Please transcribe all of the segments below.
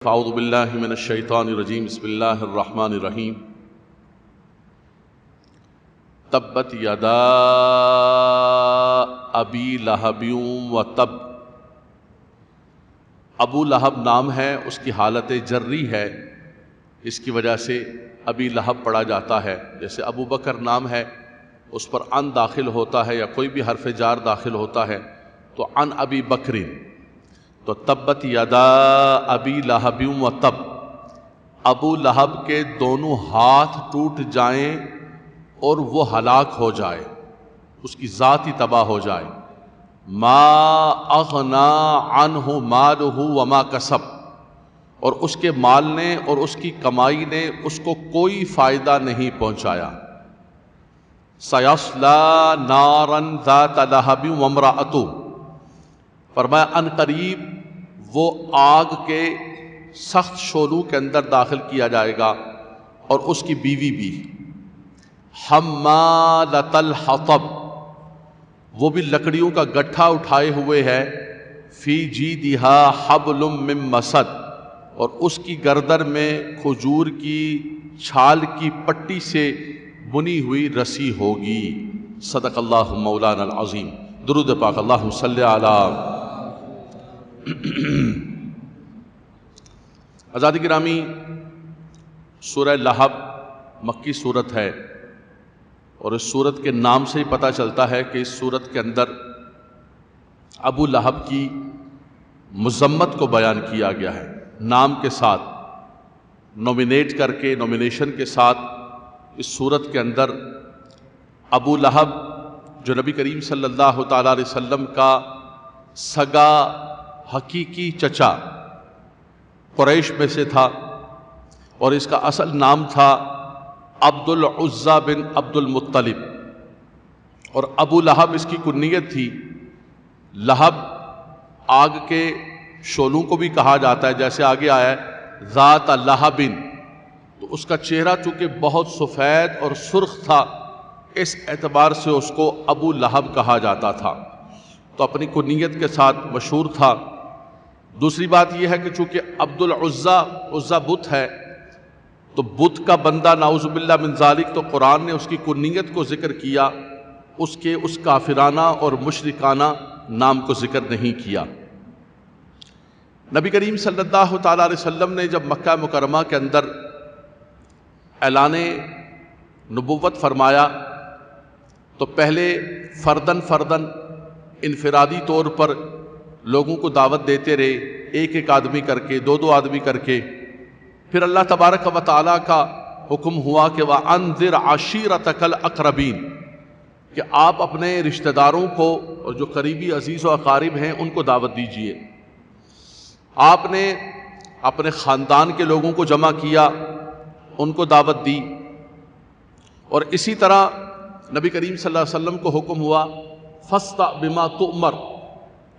اعوذ باللہ من الشیطان الرجیم بسم اللہ الرحمن الرحیم تبت یدا ابی لہب و تب۔ ابو لہب نام ہے، اس کی حالت جری ہے، اس کی وجہ سے ابی لہب پڑھا جاتا ہے۔ جیسے ابو بکر نام ہے، اس پر ان داخل ہوتا ہے یا کوئی بھی حرف جار داخل ہوتا ہے تو ان ابی بکر، تو تبت یدا ابی لہب و تب، ابو لہب کے دونوں ہاتھ ٹوٹ جائیں اور وہ ہلاک ہو جائے، اس کی ذات ہی تباہ ہو جائے۔ ما اغنا عنہ مالہ وما کسب، اور اس کے مال نے اور اس کی کمائی نے اس کو کوئی فائدہ نہیں پہنچایا۔ سیصلی نارا ذات لہب وامرأتہ، فرمایا ان قریب وہ آگ کے سخت شعلوں کے اندر داخل کیا جائے گا اور اس کی بیوی بھی۔ حمالۃ الحطب، وہ بھی لکڑیوں کا گٹھا اٹھائے ہوئے ہے۔ فی جیدہا حبل من مسد، اور اس کی گردن میں کھجور کی چھال کی پٹی سے بنی ہوئی رسی ہوگی۔ صدق اللہ مولانا العظیم۔ درود پاک اللہم صلی علی۔ حضرات گرامی، سورہ لہب مکی صورت ہے، اور اس صورت کے نام سے ہی پتہ چلتا ہے کہ اس صورت کے اندر ابو لہب کی مذمت کو بیان کیا گیا ہے، نام کے ساتھ نومینیٹ کر کے، نومینیشن کے ساتھ اس صورت کے اندر ابو لہب جو نبی کریم صلی اللہ تعالیٰ علیہ وسلم کا سگا حقیقی چچا قریش میں سے تھا، اور اس کا اصل نام تھا عبد العزیٰ بن عبد المطلب، اور ابو لہب اس کی کنیت تھی۔ لہب آگ کے شعلوں کو بھی کہا جاتا ہے، جیسے آگے آیا ہے ذات لہب، تو اس کا چہرہ چونکہ بہت سفید اور سرخ تھا، اس اعتبار سے اس کو ابو لہب کہا جاتا تھا، تو اپنی کنیت کے ساتھ مشہور تھا۔ دوسری بات یہ ہے کہ چونکہ عبد العزیٰ، عزیٰ بت ہے، تو بت کا بندہ نعوذ باللہ من ذالک، تو قرآن نے اس کی کنیت کو ذکر کیا، اس کے اس کافرانہ اور مشرکانہ نام کو ذکر نہیں کیا۔ نبی کریم صلی اللہ تعالیٰ علیہ وسلم نے جب مکہ مکرمہ کے اندر اعلان نبوت فرمایا تو پہلے فردن فردن انفرادی طور پر لوگوں کو دعوت دیتے رہے، ایک ایک آدمی کر کے، دو دو آدمی کر کے۔ پھر اللہ تبارک و تعالیٰ کا حکم ہوا کہ وَأَنذِرْ عَشِيرَتَكَ الْأَقْرَبِينَ، کہ آپ اپنے رشتہ داروں کو اور جو قریبی عزیز و اقارب ہیں ان کو دعوت دیجئے۔ آپ نے اپنے خاندان کے لوگوں کو جمع کیا، ان کو دعوت دی، اور اسی طرح نبی کریم صلی اللہ علیہ وسلم کو حکم ہوا فَاسْتَعْ بِمَا تُؤْمَرْ،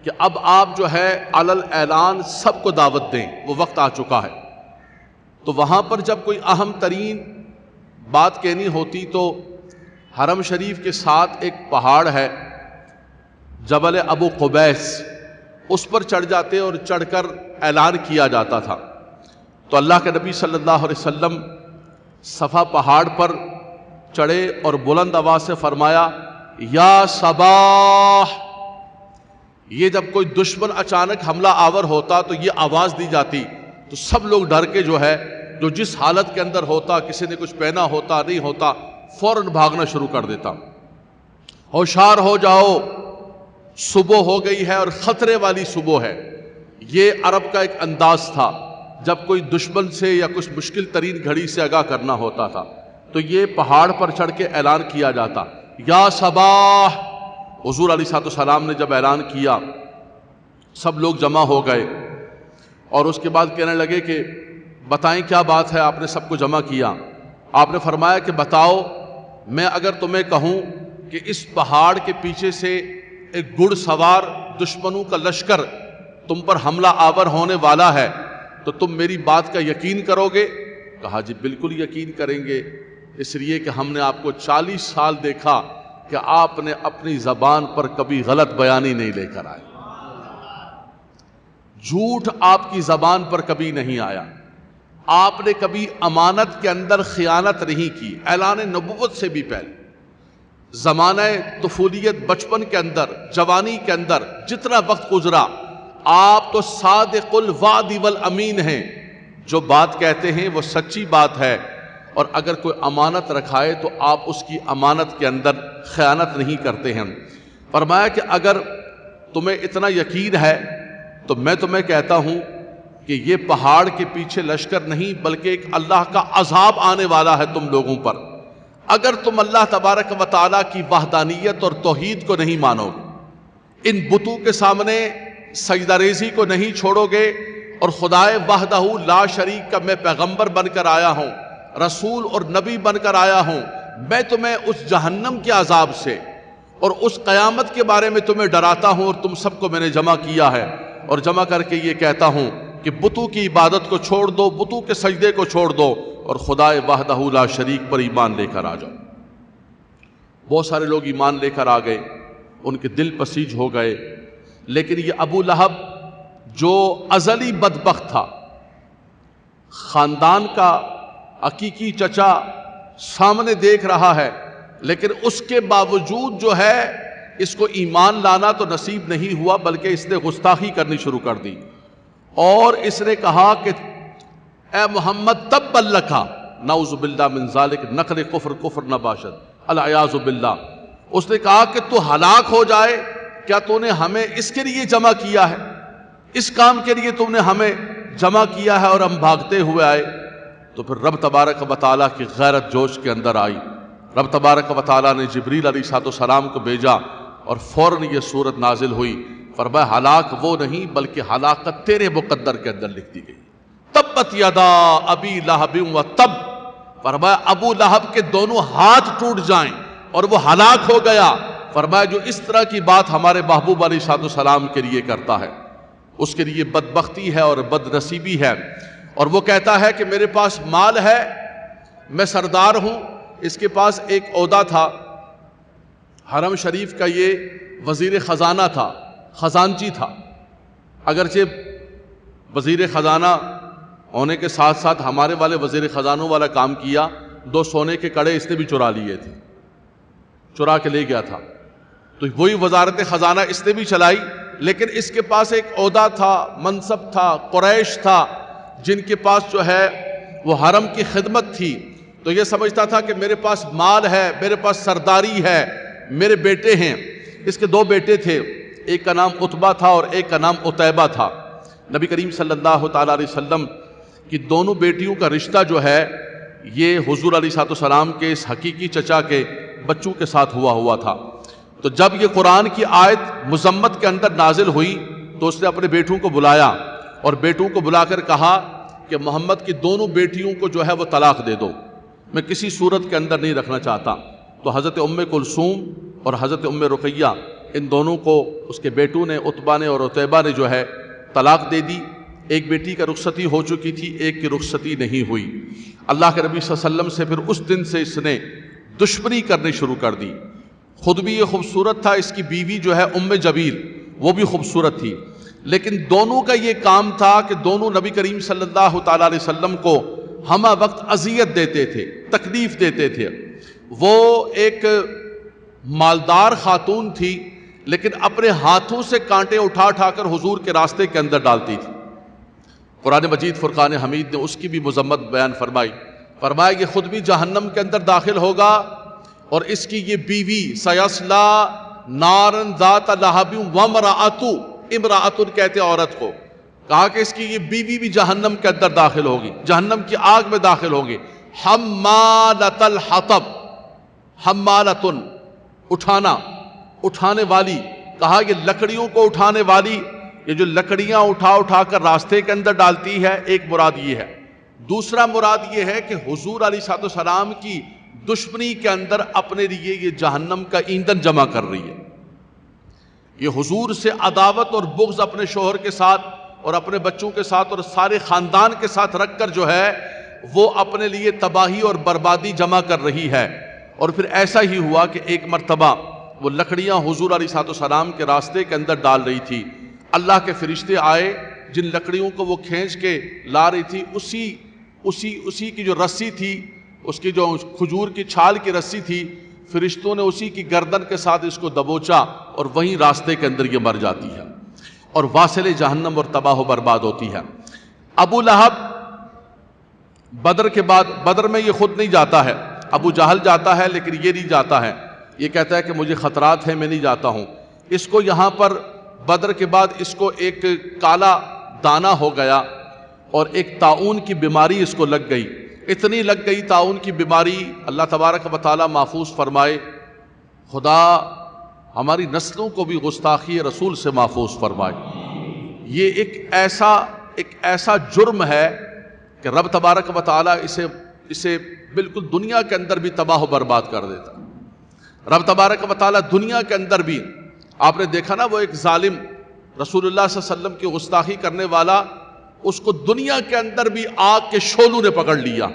کہ اب آپ جو ہے علی الاعلان سب کو دعوت دیں، وہ وقت آ چکا ہے۔ تو وہاں پر جب کوئی اہم ترین بات کہنی ہوتی تو حرم شریف کے ساتھ ایک پہاڑ ہے جبل ابو قبیس، اس پر چڑھ جاتے اور چڑھ کر اعلان کیا جاتا تھا۔ تو اللہ کے نبی صلی اللہ علیہ وسلم صفا پہاڑ پر چڑھے اور بلند آواز سے فرمایا یا صباح۔ یہ جب کوئی دشمن اچانک حملہ آور ہوتا تو یہ آواز دی جاتی، تو سب لوگ ڈر کے جو ہے، جو جس حالت کے اندر ہوتا، کسی نے کچھ پہنا ہوتا نہیں ہوتا، فوراً بھاگنا شروع کر دیتا۔ ہوشیار ہو جاؤ، صبح ہو گئی ہے اور خطرے والی صبح ہے۔ یہ عرب کا ایک انداز تھا، جب کوئی دشمن سے یا کچھ مشکل ترین گھڑی سے آگاہ کرنا ہوتا تھا تو یہ پہاڑ پر چڑھ کے اعلان کیا جاتا یا صباح۔ حضور علیہ السلام نے جب اعلان کیا، سب لوگ جمع ہو گئے، اور اس کے بعد کہنے لگے کہ بتائیں کیا بات ہے، آپ نے سب کو جمع کیا۔ آپ نے فرمایا کہ بتاؤ، میں اگر تمہیں کہوں کہ اس پہاڑ کے پیچھے سے ایک گھڑ سوار دشمنوں کا لشکر تم پر حملہ آور ہونے والا ہے تو تم میری بات کا یقین کرو گے؟ کہا جی بالکل یقین کریں گے، اس لیے کہ ہم نے آپ کو 40 سال دیکھا کہ آپ نے اپنی زبان پر کبھی غلط بیانی نہیں لے کر آئے۔ جھوٹ آپ کی زبان پر کبھی نہیں آیا، آپ نے کبھی امانت کے اندر خیانت نہیں کی۔ اعلان نبوت سے بھی پہلے زمانہ طفولیت، بچپن کے اندر، جوانی کے اندر جتنا وقت گزرا، آپ تو صادق الوعد والامین ہیں، جو بات کہتے ہیں وہ سچی بات ہے، اور اگر کوئی امانت رکھائے تو آپ اس کی امانت کے اندر خیانت نہیں کرتے ہیں۔ فرمایا کہ اگر تمہیں اتنا یقین ہے تو میں تمہیں کہتا ہوں کہ یہ پہاڑ کے پیچھے لشکر نہیں بلکہ ایک اللہ کا عذاب آنے والا ہے تم لوگوں پر، اگر تم اللہ تبارک و تعالیٰ کی وحدانیت اور توحید کو نہیں مانو گے، ان بتوں کے سامنے سجدہ ریزی کو نہیں چھوڑو گے، اور خدائے وحدہ لا شریک کا میں پیغمبر بن کر آیا ہوں، رسول اور نبی بن کر آیا ہوں، میں تمہیں اس جہنم کے عذاب سے اور اس قیامت کے بارے میں تمہیں ڈراتا ہوں، اور تم سب کو میں نے جمع کیا ہے، اور جمع کر کے یہ کہتا ہوں کہ بتوں کی عبادت کو چھوڑ دو، بتوں کے سجدے کو چھوڑ دو، اور خدائے وحدہ لا شریک پر ایمان لے کر آ جاؤ۔ بہت سارے لوگ ایمان لے کر آ گئے، ان کے دل پسیج ہو گئے، لیکن یہ ابو لہب جو ازلی بدبخت تھا، خاندان کا حقیقی چچا سامنے دیکھ رہا ہے، لیکن اس کے باوجود جو ہے اس کو ایمان لانا تو نصیب نہیں ہوا، بلکہ اس نے گستاخی کرنی شروع کر دی، اور اس نے کہا کہ اے محمد تبا لکا، نعوذ باللہ من ذالک، نقل کفر کفر نہ باشد، العیاذ باللہ۔ اس نے کہا کہ تو ہلاک ہو جائے، کیا تو نے ہمیں اس کے لیے جمع کیا ہے، اس کام کے لیے تم نے ہمیں جمع کیا ہے، اور ہم بھاگتے ہوئے آئے؟ تو پھر رب تبارک و تعالیٰ کی غیرت جوش کے اندر آئی، رب تبارک و تعالیٰ نے جبریل علیہ السلام کو بھیجا، اور فوراً یہ صورت نازل ہوئی، فرمایا ہلاک وہ نہیں بلکہ ہلاکت تیرے مقدر کے اندر لکھ دی گئی۔ تبت یدا ابی لہب و تب، فرمایا ابو لہب کے دونوں ہاتھ ٹوٹ جائیں اور وہ ہلاک ہو گیا۔ فرمایا جو اس طرح کی بات ہمارے محبوب علیہ السلام کے لیے کرتا ہے اس کے لیے بدبختی ہے اور بد نصیبی ہے۔ اور وہ کہتا ہے کہ میرے پاس مال ہے، میں سردار ہوں، اس کے پاس ایک عہدہ تھا، حرم شریف کا یہ وزیر خزانہ تھا، خزانچی تھا، اگرچہ وزیر خزانہ ہونے کے ساتھ ساتھ ہمارے والے وزیر خزانوں والا کام کیا، 2 سونے کے کڑے اس نے بھی چرا لیے تھے، چرا کے لے گیا تھا، تو وہی وزارت خزانہ اس نے بھی چلائی، لیکن اس کے پاس ایک عہدہ تھا، منصب تھا، قریش تھا جن کے پاس جو ہے وہ حرم کی خدمت تھی، تو یہ سمجھتا تھا کہ میرے پاس مال ہے، میرے پاس سرداری ہے، میرے بیٹے ہیں۔ اس کے 2 بیٹے تھے، ایک کا نام عتبہ تھا اور ایک کا نام عتیبہ تھا۔ نبی کریم صلی اللہ تعالیٰ علیہ وسلم کی دونوں بیٹیوں کا رشتہ جو ہے یہ حضور علیہ السلام کے اس حقیقی چچا کے بچوں کے ساتھ ہوا تھا۔ تو جب یہ قرآن کی آیت مذمت کے اندر نازل ہوئی تو اس نے اپنے بیٹوں کو بلایا اور بیٹوں کو بلا کر کہا کہ محمد کی دونوں بیٹیوں کو جو ہے وہ طلاق دے دو، میں کسی صورت کے اندر نہیں رکھنا چاہتا۔ تو حضرت ام کلثوم اور حضرت ام رقیہ ان دونوں کو اس کے بیٹوں نے، عتبہ نے اور عتیبہ نے جو ہے طلاق دے دی۔ ایک بیٹی کا رخصتی ہو چکی تھی، ایک کی رخصتی نہیں ہوئی۔ اللہ کے نبی صلی اللہ علیہ وسلم سے پھر اس دن سے اس نے دشمنی کرنی شروع کر دی۔ خود بھی یہ خوبصورت تھا، اس کی بیوی جو ہے ام جبیر وہ بھی خوبصورت تھی، لیکن دونوں کا یہ کام تھا کہ دونوں نبی کریم صلی اللہ تعالیٰ علیہ وسلم کو ہمہ وقت اذیت دیتے تھے، تکلیف دیتے تھے۔ وہ ایک مالدار خاتون تھی لیکن اپنے ہاتھوں سے کانٹے اٹھا اٹھا کر حضور کے راستے کے اندر ڈالتی تھی۔ قرآن مجید فرقان حمید نے اس کی بھی مذمت بیان فرمائی، فرمایا یہ خود بھی جہنم کے اندر داخل ہوگا اور اس کی یہ بیوی سیصلا نارن ذات لہب وامرأۃ، امرأۃ کہتے عورت کو، کہا کہ اس کی یہ بیوی بھی جہنم کے اندر داخل ہوگی، جہنم کی آگ میں داخل ہوگی۔ حمالۃ الحطب، حمالۃ اٹھانے والی، کہا یہ لکڑیوں کو اٹھانے والی، یہ جو لکڑیاں اٹھا کر راستے کے اندر ڈالتی ہے، ایک مراد یہ ہے۔ دوسرا مراد یہ ہے کہ حضور علیہ السلام کی دشمنی کے اندر اپنے لیے یہ جہنم کا ایندھن جمع کر رہی ہے۔ یہ حضور سے عداوت اور بغض اپنے شوہر کے ساتھ اور اپنے بچوں کے ساتھ اور سارے خاندان کے ساتھ رکھ کر جو ہے وہ اپنے لیے تباہی اور بربادی جمع کر رہی ہے۔ اور پھر ایسا ہی ہوا کہ ایک مرتبہ وہ لکڑیاں حضور علیہ السلام کے راستے کے اندر ڈال رہی تھی، اللہ کے فرشتے آئے جن لکڑیوں کو وہ کھینچ کے لا رہی تھی اسی کی جو رسی تھی، اس کی جو کھجور کی چھال کی رسی تھی، فرشتوں نے اسی کی گردن کے ساتھ اس کو دبوچا اور وہیں راستے کے اندر یہ مر جاتی ہے اور واصل جہنم اور تباہ و برباد ہوتی ہے۔ ابو لہب بدر کے بعد، بدر میں یہ خود نہیں جاتا ہے، ابو جہل جاتا ہے لیکن یہ نہیں جاتا ہے، یہ کہتا ہے کہ مجھے خطرات ہیں، میں نہیں جاتا ہوں۔ اس کو یہاں پر بدر کے بعد اس کو ایک کالا دانہ ہو گیا اور ایک طاعون کی بیماری اس کو لگ گئی، اتنی لگ گئی طاعون کی بیماری، اللہ تبارک و تعالیٰ محفوظ فرمائے، خدا ہماری نسلوں کو بھی گستاخی رسول سے محفوظ فرمائے۔ یہ ایک ایسا جرم ہے کہ رب تبارک و تعالیٰ اسے بالکل دنیا کے اندر بھی تباہ و برباد کر دیتا۔ رب تبارک و تعالیٰ دنیا کے اندر بھی، آپ نے دیکھا نا وہ ایک ظالم رسول اللہ صلی اللہ علیہ وسلم کی گستاخی کرنے والا، اس کو دنیا کے اندر بھی آگ کے شعلوں نے پکڑ لیا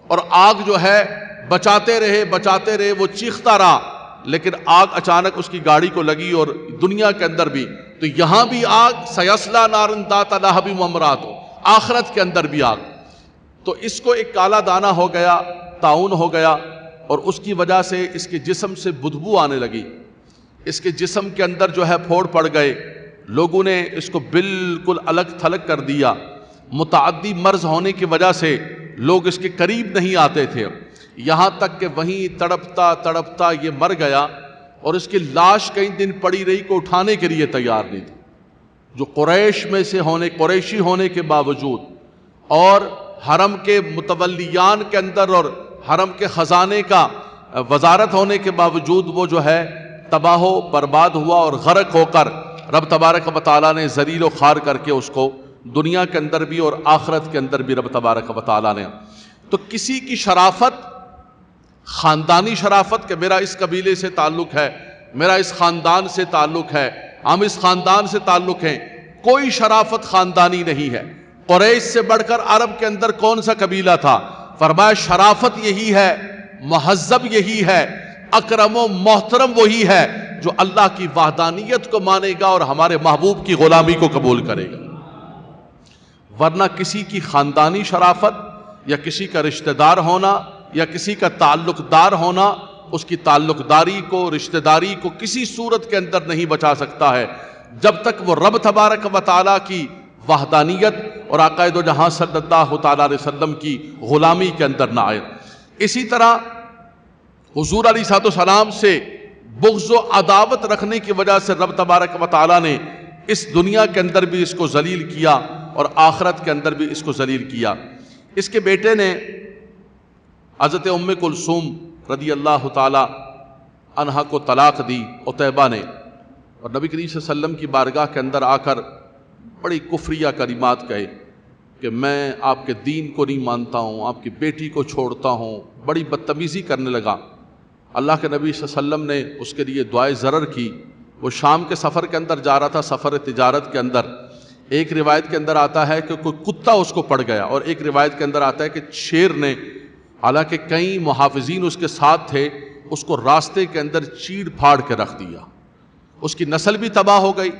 اور آگ جو ہے بچاتے رہے، وہ چیختا رہا، لیکن آگ اچانک اس کی گاڑی کو لگی اور دنیا کے اندر بھی، تو یہاں بھی آگ، سیصلیٰ نارا ذات لہب وامرأۃ، آخرت کے اندر بھی آگ۔ تو اس کو ایک کالا دانہ ہو گیا، طاعون ہو گیا، اور اس کی وجہ سے اس کے جسم سے بدبو آنے لگی، اس کے جسم کے اندر جو ہے پھوڑ پڑ گئے، لوگوں نے اس کو بالکل الگ تھلگ کر دیا، متعدی مرض ہونے کی وجہ سے لوگ اس کے قریب نہیں آتے تھے، یہاں تک کہ وہیں تڑپتا تڑپتا یہ مر گیا اور اس کی لاش کئی دن پڑی رہی، کو اٹھانے کے لیے تیار نہیں تھی۔ جو قریش میں سے قریشی ہونے کے باوجود اور حرم کے متولیان کے اندر اور حرم کے خزانے کا وزارت ہونے کے باوجود وہ جو ہے تباہ و برباد ہوا اور غرق ہو کر رب تبارک و تعالیٰ نے ذلیل و خوار کر کے اس کو دنیا کے اندر بھی اور آخرت کے اندر بھی رب تبارک و تعالیٰ نے۔ تو کسی کی شرافت، خاندانی شرافت کہ میرا اس قبیلے سے تعلق ہے، میرا اس خاندان سے تعلق ہے، ہم اس خاندان سے تعلق ہیں، کوئی شرافت خاندانی نہیں ہے۔ قریش سے بڑھ کر عرب کے اندر کون سا قبیلہ تھا؟ فرمایا شرافت یہی ہے، مہذب یہی ہے، اکرم و محترم وہی ہے جو اللہ کی وحدانیت کو مانے گا اور ہمارے محبوب کی غلامی کو قبول کرے گا۔ ورنہ کسی کی خاندانی شرافت یا کسی کا رشتہ دار ہونا یا کسی کا تعلق دار ہونا اس کی تعلق داری کو، رشتہ داری کو کسی صورت کے اندر نہیں بچا سکتا ہے جب تک وہ رب تبارک و تعالیٰ کی وحدانیت اور آقا دو جہاں صلی اللہ تعالیٰ علیہ وسلم کی غلامی کے اندر نہ آئے۔ اسی طرح حضور علیہ السلام سے بغض و عداوت رکھنے کی وجہ سے رب تبارک و تعالیٰ نے اس دنیا کے اندر بھی اس کو ذلیل کیا اور آخرت کے اندر بھی اس کو ذلیل کیا۔ اس کے بیٹے نے حضرت ام کلثوم رضی اللہ تعالی عنہا کو طلاق دی عتیبہ نے، اور نبی کریم صلی اللہ علیہ وسلم کی بارگاہ کے اندر آ کر بڑی کفریہ کلمات کہے کہ میں آپ کے دین کو نہیں مانتا ہوں، آپ کی بیٹی کو چھوڑتا ہوں، بڑی بدتمیزی کرنے لگا۔ اللہ کے نبی صلی اللہ علیہ وسلم نے اس کے لیے دعائے ضرر کی۔ وہ شام کے سفر کے اندر جا رہا تھا، سفر تجارت کے اندر، ایک روایت کے اندر آتا ہے کہ کوئی کتا اس کو پڑ گیا، اور ایک روایت کے اندر آتا ہے کہ شیر نے، حالانکہ کئی محافظین اس کے ساتھ تھے، اس کو راستے کے اندر چیڑ پھاڑ کے رکھ دیا۔ اس کی نسل بھی تباہ ہو گئی،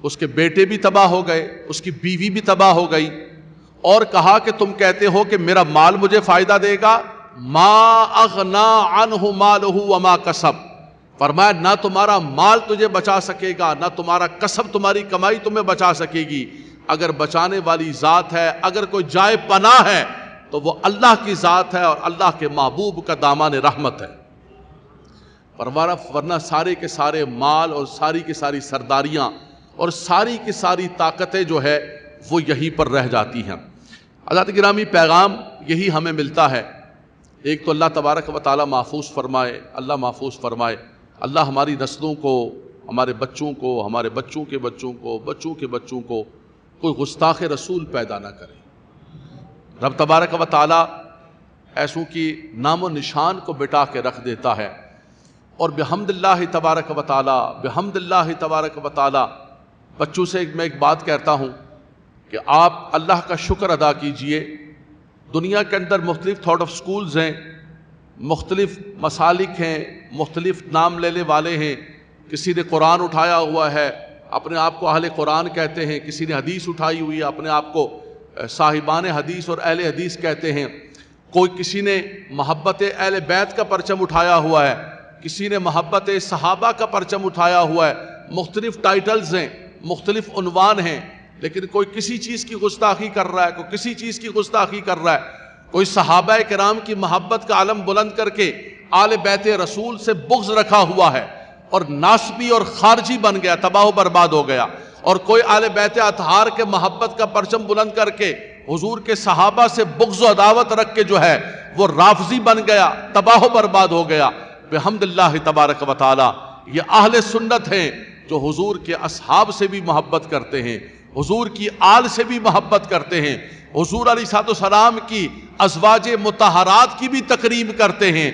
اس کے بیٹے بھی تباہ ہو گئے، اس کی بیوی بھی تباہ ہو گئی، اور کہا کہ تم کہتے ہو کہ میرا مال مجھے فائدہ دے گا، ما اغنا عنہ مالہ وما کسب، فرمایا نہ تمہارا مال تجھے بچا سکے گا، نہ تمہارا کسب، تمہاری کمائی تمہیں بچا سکے گی۔ اگر بچانے والی ذات ہے، اگر کوئی جائے پناہ ہے تو وہ اللہ کی ذات ہے اور اللہ کے محبوب کا دامان رحمت ہے۔ ورنہ سارے کے سارے مال اور ساری کی ساری سرداریاں اور ساری کی ساری طاقتیں جو ہے وہ یہیں پر رہ جاتی ہیں۔ حضرات گرامی، پیغام یہی ہمیں ملتا ہے، ایک تو اللہ تبارک و تعالیٰ محفوظ فرمائے، اللہ محفوظ فرمائے، اللہ ہماری نسلوں کو، ہمارے بچوں کو، ہمارے بچوں کے بچوں کو، بچوں کے بچوں کو کوئی گستاخ رسول پیدا نہ کرے۔ رب تبارک و تعالیٰ ایسوں کی نام و نشان کو بٹا کے رکھ دیتا ہے، اور بحمد اللہ تبارک و تعالیٰ، بحمد اللہ تبارک و تعالیٰ، بچوں سے میں ایک بات کہتا ہوں کہ آپ اللہ کا شکر ادا کیجئے۔ دنیا کے اندر مختلف تھاٹ آف سکولز ہیں، مختلف مسالک ہیں، مختلف نام لینے والے ہیں، کسی نے قرآن اٹھایا ہوا ہے، اپنے آپ کو اہل قرآن کہتے ہیں، کسی نے حدیث اٹھائی ہوئی ہے اپنے آپ کو صاحبان حدیث اور اہل حدیث کہتے ہیں، کوئی کسی نے محبت اہل بیت کا پرچم اٹھایا ہوا ہے، کسی نے محبت صحابہ کا پرچم اٹھایا ہوا ہے، مختلف ٹائٹلز ہیں، مختلف عنوان ہیں، لیکن کوئی کسی چیز کی گستاخی کر رہا ہے، کوئی کسی چیز کی گستاخی کر رہا ہے، کوئی صحابہ کرام کی محبت کا علم بلند کر کے آل بیت رسول سے بغض رکھا ہوا ہے اور ناسبی اور خارجی بن گیا، تباہ و برباد ہو گیا، اور کوئی آل بیت اطہار کے محبت کا پرچم بلند کر کے حضور کے صحابہ سے بغض و عداوت رکھ کے جو ہے وہ رافضی بن گیا، تباہ و برباد ہو گیا۔ بحمد اللہ تبارک و تعالی یہ اہل سنت ہیں جو حضور کے اصحاب سے بھی محبت کرتے ہیں، حضور کی آل سے بھی محبت کرتے ہیں، حضور علیہ السلام کی ازواج مطہرات کی بھی تکریم کرتے ہیں،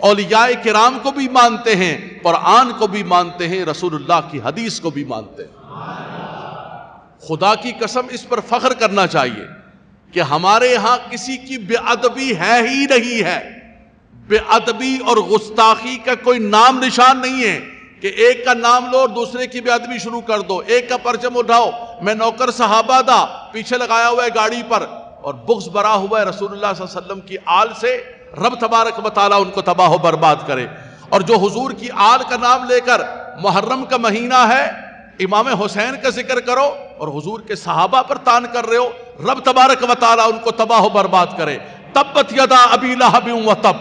اولیاء کرام کو بھی مانتے ہیں، قرآن کو بھی مانتے ہیں، رسول اللہ کی حدیث کو بھی مانتے ہیں۔ خدا کی قسم اس پر فخر کرنا چاہیے کہ ہمارے ہاں کسی کی بے ادبی ہے ہی نہیں ہے، بے ادبی اور گستاخی کا کوئی نام نشان نہیں ہے کہ ایک کا نام لو اور دوسرے کی بے ادبی شروع کر دو، ایک کا پرچم اٹھاؤ میں نوکر صحابہ دا پیچھے لگایا ہوا ہے گاڑی پر، اور بغض بھرا ہوا ہے رسول اللہ صلی اللہ علیہ وسلم کی آل سے، رب تبارک و تعالیٰ ان کو تباہ و برباد کرے۔ اور جو حضور کی آل کا نام لے کر محرم کا مہینہ ہے امام حسین کا ذکر کرو اور حضور کے صحابہ پر تان کر رہے ہو، رب تبارک و تعالیٰ ان کو تباہ و برباد کرے۔ تبت یدا ابی لہب وتب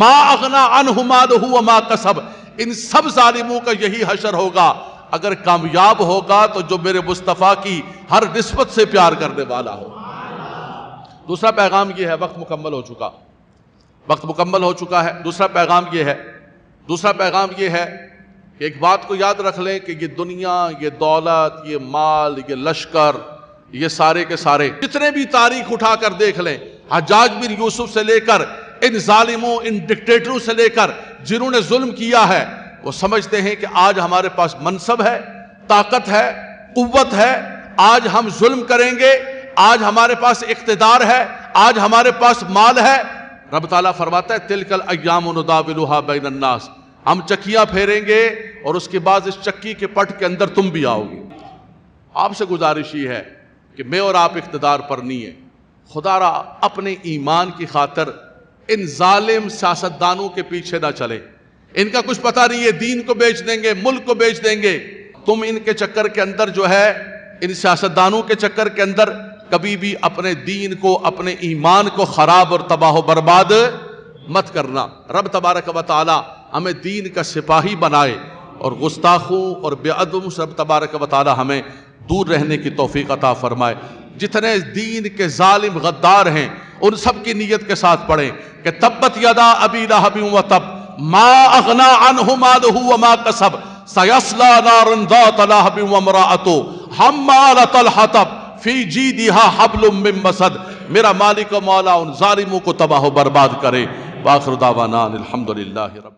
ما اغنی عنہ مالہ وما کسب، ان سب ظالموں کا یہی حشر ہوگا۔ اگر کامیاب ہوگا تو جو میرے مصطفیٰ کی ہر نسبت سے پیار کرنے والا ہو۔ دوسرا پیغام یہ ہے، وقت مکمل ہو چکا ہے، دوسرا پیغام یہ ہے کہ ایک بات کو یاد رکھ لیں کہ یہ دنیا، یہ دولت، یہ مال، یہ لشکر، یہ سارے کے سارے جتنے بھی تاریخ اٹھا کر دیکھ لیں، حجاج بن یوسف سے لے کر ان ظالموں، ان ڈکٹیٹروں سے لے کر جنہوں نے ظلم کیا ہے، وہ سمجھتے ہیں کہ آج ہمارے پاس منصب ہے، طاقت ہے، قوت ہے، آج ہم ظلم کریں گے، آج ہمارے پاس اقتدار ہے، آج ہمارے پاس مال ہے۔ رب تعالیٰ فرماتا ہے تلک الایام نداولها بین الناس، ہم چکیاں پھیریں گے اور اس کے بعد اس چکی کے پٹ کے اندر تم بھی آؤ گے۔ آپ سے گزارش یہ ہے کہ میں اور آپ اقتدار پر نہیں ہیں، خدا را اپنے ایمان کی خاطر ان ظالم سیاستدانوں کے پیچھے نہ چلیں، ان کا کچھ پتہ نہیں ہے، دین کو بیچ دیں گے، ملک کو بیچ دیں گے۔ تم ان کے چکر کے اندر جو ہے، ان سیاستدانوں کے چکر کے اندر کبھی بھی اپنے دین کو، اپنے ایمان کو خراب اور تباہ و برباد مت کرنا۔ رب تبارک و تعالی ہمیں دین کا سپاہی بنائے اور گستاخوں اور بے ادبوں سے رب تبارک و تعالی ہمیں دور رہنے کی توفیق عطا فرمائے۔ جتنے دین کے ظالم غدار ہیں ان سب کی نیت کے ساتھ پڑھیں کہ تبت یدا ابی لہب وتب ما اغنی عنہ مالہ وما کسب سیصلی نارا ذات لہب وامرأتہ حمالۃ الحطب فی جیدہا حبل من مسد۔ میرا مالک و مولا ان ظالموں کو تباہ و برباد کرے۔ وآخر دعوانا الحمدللہ رب